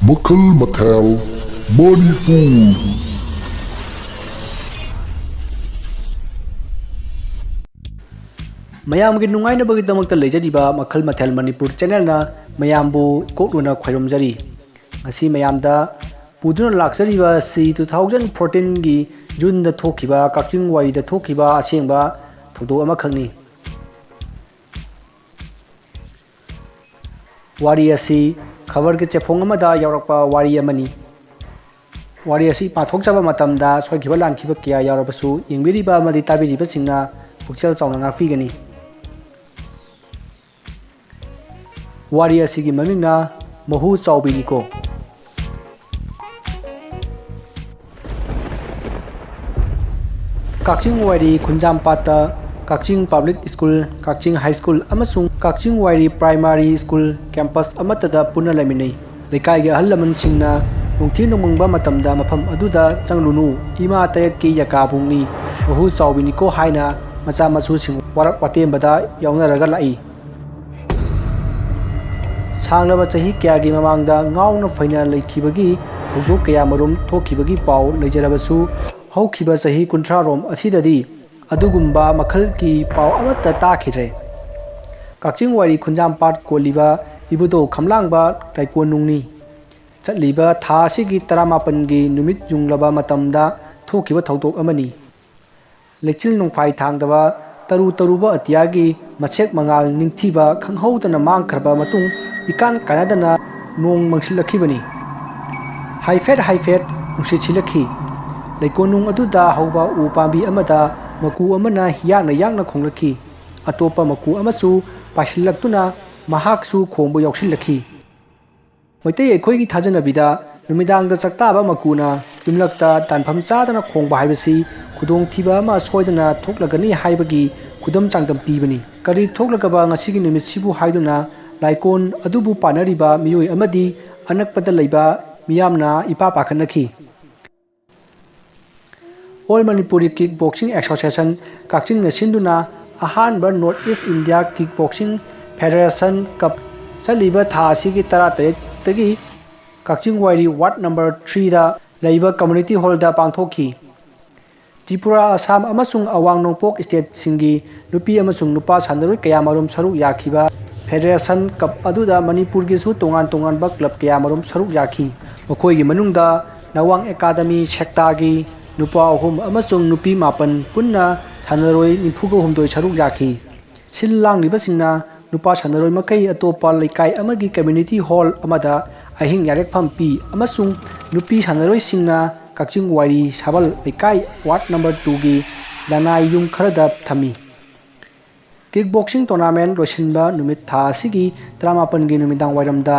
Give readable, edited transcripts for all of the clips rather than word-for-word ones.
Makhal Mathel, Manipur. mayam gi nungai na bagi damak ta lejadiba Makhal Mathel Manipur channel na mayam bu kokluna khwairomjari ngasi mayam da puduna laksariba si 2014 gi June da thokiba kakching wari da thokiba asengba thodo ama khangni wari asi khabar ge chefong amada yawrakpa wari amani wari asi pathokchaba matamda soikiba lankiba kya yawrabasu yengbiriba amadi tabiriba singna pukchal chauna ngakpigani wari asigi mamingna Mahu chaobiniko kakching wari khunjampata kakching public school kakching high school amasung kakching wari primary school campus amatada puna laminai lekai ge halaman singna nungthi nomangba matamda mafam aduda changlunu ima tayakki yakabungni Mahu chaobiniko haina macha machu sing warak patembada yaunaraga lai सांगलबा चाही क्यागी ममांगदा ngauna फाइना लेखिबगी थौदोक कया मरुम थोखिबगी पाउ लेजरबसु हौखिबा चाही 30 रोम असिददी अदुगुम्बा मखल की पाउ अमत्ता ताखिरे काक्चिंग वारी खुंजाम पाट कोलिबा इबुदो खमलांगबा लाइकोनुंगनी चटलिबा थासिगी 18 गी नुमित जुंगलबा मतमदा थोखिबा थौदोक अमनी लेचिल नुंफाई थांगदबा तरु तरुबा अतियागी मछेक मंगाल निंगथिबा खंगहौदना मांगखरबा मतुंग इकान कानादना नोंग मंगसिलखिबनी हाइफेट नुसिचिलखि लेकोनुंग अदुदा हौबा उपाबी अमदा मकु अमना यागना खोंगलखि अतोपा मकु अमसु पासिलक्तुना महाक्सु खोंबो यौसिलखि मैतै एखोइगी थाजनबिदा नुमिदांगदा चक्ताबा मकुना युमलक्ता तानफम चादना खोंबा हाइबसी खुदोंग थिबा अमा सोयदना थोकलगनी हाइबगी खुदम चांगदम पीबनी करी थोकलगबा ngasiगी नुमितसिबु हाइदुना लाइकोन अदुबु पानरिबा मियोय अमदी अनकपदा लैबा मियामना इपा पाखनखि all Manipuri kick boxing association Kakching नसिंदुना अहानबा north east India kick boxing federation cup चलिबा थासिगी 13 तगी काक्चिंग वाइरी वार्ड नंबर 3 दा लैबा कम्युनिटी हॉल दा पांथोखि त्रिपुरा असम अमसुंग अवांग नोंपोक स्टेट सिंगी नुपी अमसुंग नुपा सानदरुई कयामरुम सरुक याखिबा फेडरेशन कप अदुदा मणिपुर गिसु तोंगान बा क्लब कयामरुम सरुक याखि मखोइगी मनुंगदा नवांग एकाडमी सेक्टागी नुपा अहुम अमसुंग नुपी मापन पुन्ना सानदरुई निफुगो हुमदोय सरुक याखि सिल लांगलिबसिंगना नुपा सानदरुई मकै अतोपा लेकाई अमगी कम्युनिटी हॉल अमदा अहिंग यारेकफम पी अमसुंग नुपी सानदरुई सिंगना काक्चिंग वारी साबल लेकाई वार्ड नंबर 2 गी लनाई युम खरदा थमी किक बॉक्सिंग टूर्नामेंट रोशिनबा नुमित था सिगी 18 गी नुमिदांग वाइरमदा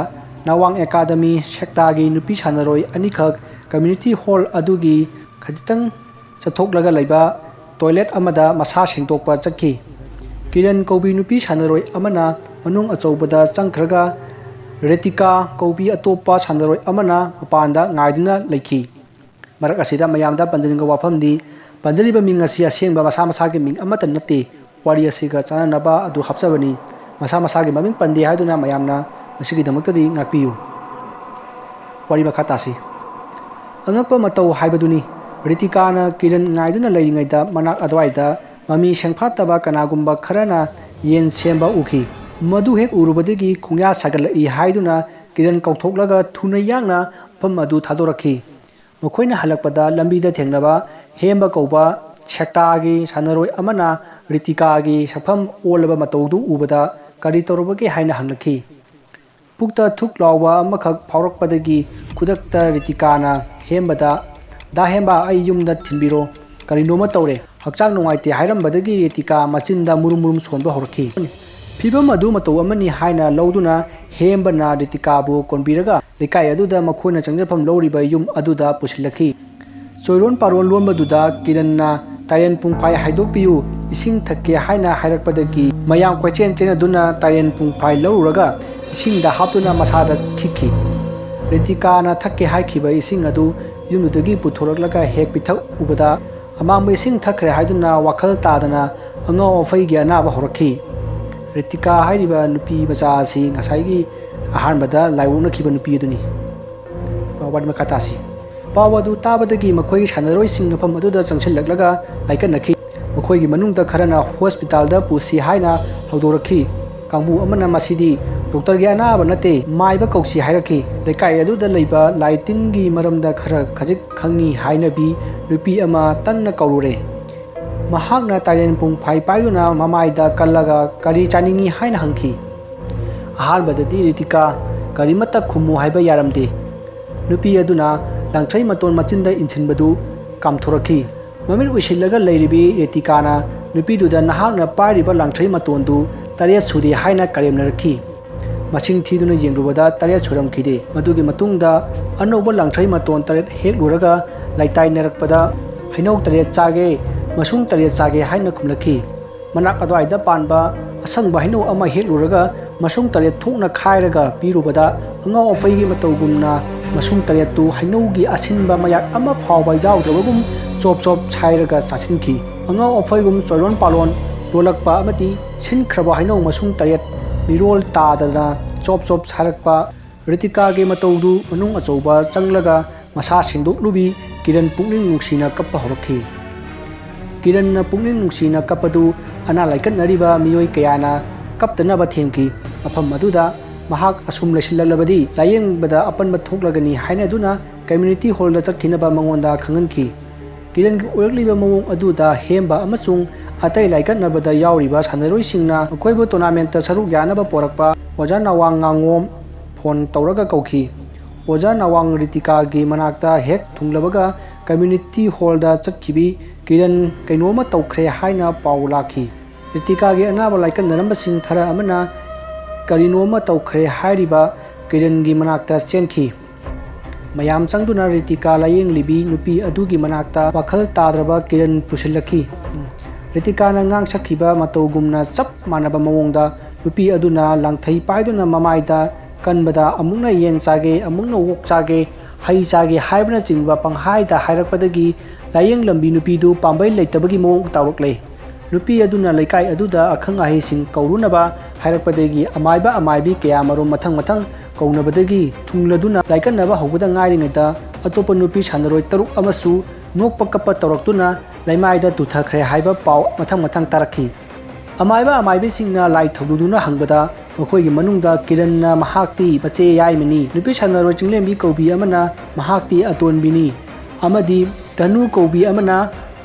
नवांग एकाडमी सेक्टागी नुपी सानदरुई अनिखक कम्युनिटी हॉल अदुगी खजितंग चथोकलगा लैबा टॉयलेट अमदा मसा सेंगतोकपा चखि किरण कौबी नुपी सानदरुई अमना मनुंग अचौबदा चंखरगा रेतिका कौबी अतोपा सानदरुई अमना मपानदा ngaiduna लैखि मरक असिदा मयामदा पंजरिंग वाफमदी पंजरिबा मिंग असि असेंबा मसा मसागे मिंग अमत नते वारी असिगा चाननबा अदु हपचबनी मसा मसागे ममिंग पंदे हाइदुना मयामना मसिगी दमक्तदी ngapiyu वारी मखातासी अंगप मतौ हाइबदुनी रितिकाना किरण ngaiduna लैरिङैदा मनाक अदवाइदा ममी सेंफातबा कनागुम्बा खरना येन सेंबा उखि मधु हेक उरुबदगी खुंया सागलई हाइदुना किरण कौथोकलगा थुना यांगना फम अदु थादोरखि मखोइना हलकपदा लंबीदा थेंगनबा हेमबा कौबा सेक्टागी सानरोय अमना रितिकागी सफम ओलबा मतौदु उबदा करी तौरबगे हाइना हंगलखि पुक्ता थुक लावा अमखक फावरकपदगी खुदक्ता रितिकाना हेमबदा दा हेमबा आई युमदा थिनबिरो करी नोमा तौरे हक्चांग नुंगाइते हाइरमबदगी रितिका मचिंदा मुरुम सोनबा हरखि फिबम अदु मतौ अमनी हाइना लौदुना हेमबना रितिकाबु कोनबिरगा लेकाई अदुदा मखोइना चंगजफम लौरिबा युम अदुदा पुसिलखि चोइरोन पारोन लोनबदुदा किरन्ना तायन पुंफाई हाइदोपियु इसिंग थक्के हाइना हाइरकपदगी मयाम क्वेचेन चेनदुना तायन पुंफाई लौरगा इसिंगदा हापतुना मसादा खिखि रितिकाना थक्के हाइखिबा इसिंग अदु युमदुदगी पुथोरकलगा हेक पिथक उबदा अमांबा इसिंग थखरे हाइदुना वाखल तादना अंगाव अफैगी अनाबा हरखि रितिका हाइरिबा नुपी मचा असि ngसाइगी अहानबदा लाइवोनखिबा नुपी अदुनी wari makha tasi paw adu tabadagi makhoi sanaroi sing mafam aduda changsillaklaga laikanakhi makhoi gi manungda kharana hospital da pusi haina haudorakhi kangbu amana masidi doctor gi anaba nate maiba kausi hairakhi lekai aduda leiba laitin gi maramda khara khajik khangni hainabi nupi ama tanna kaurure mahakna tailen pung phai paiyuna mamaida kallaga kari chaningi haina hangki ahalbadadi ritika karimata khumu haiba yaramde nupi aduna langthai maton machinda insinbadu kamthorakhi mamil uisillaga leiribi ritikana nupi duda nahakna pairiba langthai matondu tariya sudi haina karemnarakhi masing thiduna yengrubada tariya suramkhide madugi matungda anoba langthai maton taret hekluraga laitai narakpada hainau taret chage masung taret chage haina khumlakhi manak adwaida panba asangba hainau ama hekluraga masung taret thukna khairaga pirubada angau afaigi matawgumna masung taret tu hainau gi asinba mayak ama phawba yawdrabagum chop chop chairaga sasinki angau afaigum choron palon rolakpa amati sinkraba hainau masung taret mirol tadana chop chop sarakpa ritika ge matawdu manung achouba changlaga masa singdoklubi kiran pungning nungsina kappa horakhi kiran na pungning nungsina kapadu ana laikan nariba miyoi kayana kaptanaba themki mafam aduda mahak asum lesillalabadi layengbada apanba thoklagani haina duna community hall da chakhinaba mangonda khanganki kiran gi orakliba mawong aduda hemba amasung atai laikan nabada yauriba sanaroi singna akoibo tournament ta saruk yanaba porakpa oja nawang ngangom phone tawraga kauki oja nawang ritika gi manakta hek thunglabaga community hall da chakhibi kiran kainoma tawkhre haina paulaki ritika gi anaba laikan naramba sing khara amana karinoma tawkhre hairiba kiran gi manakta chenki mayam changduna ritika layeng libi nupi adugi manakta wakhal tadraba kiran pusilaki ritika na ngang sakhiba matawgumna chap manaba mawongda nupi aduna langthai paiduna mamaida kanbada amungna yen chage amungna wok chage hai chage haibna chingba panghaida hairakpadagi layeng lambi nupi du pambai leitabagi mawong tawrakle nupi aduna laikai aduda akhang ahi sing kaurunaba hairakpadagi amaibi kaya marom mathang kaunabadagi thungladuna laikanaba hobada ngairingeda atopa nupi sanaroi taruk amasu nokpa kappa tawraktuna laimaida tuthakre haiba paw mathang tarakhi amaibi singna lai thogduna hangbada makhoi manungda kiranna mahakti bache yaimani nupi sanaroi chinglembi kaubi amana mahakti atonbini amadi tanu kaubi amana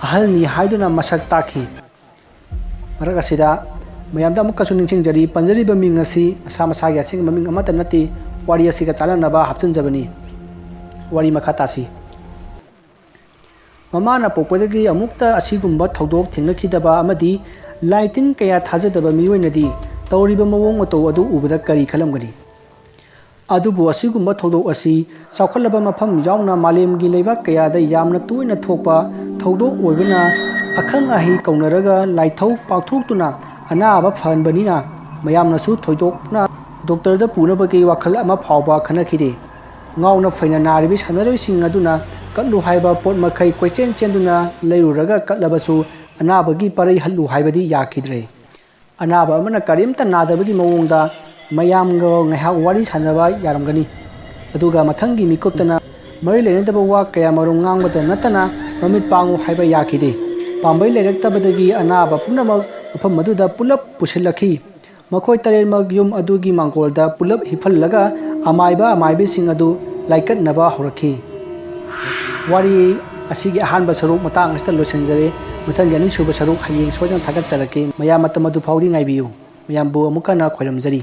ahalni haiduna masak takhi maragasida mayamda amukka suningsingjari panjariba ming asi asa masagi asing maming amata nati wari asiga chalanaba hapchanjabani wari makhatasi mamana pokpadagi amukta asigumba thodok thengnakhidaba amadi laitin kaya thajadaba miyoinadi tawriba mawong mato adu ubada kari khalamgani adubu asigumba thodok asi chawkhalaba mafam yauna malemgi leibak kaya da yamna toina thokpa thodok oibana akhang ahi kaunaraga laithau pakthoktuna anaba phanbanina mayamna su thoidokna doctor da punabagi wakhal ama phawba khanakhide ngauna faina naribi sanaroi sing aduna katlu haiba pot makhai koichen chenduna leiruraga katlabasu anabagi parai hallu haibadi yakhidre anaba amana karimta nadabagi mawongda mayamga ngahak wari sanaba yaramgani aduga mathangi mikoptana mari lenadaba wa kaya marung ngangbada natana mamit pangu haiba yakhide pambai leraktabadagi anaba punamak mafam maduda pulap pusilakhi makhoi tarelmak yum adugi mangkolda pulap hifallaga amaibi sing adu laikatnaba horakhi wari asigi ahanba saruk matang asta losenjare muthang yani suba saruk hayeng sojan thagatcharaki mayam matamadu phawdi ngaibiyu mayambu amukana khoiramjari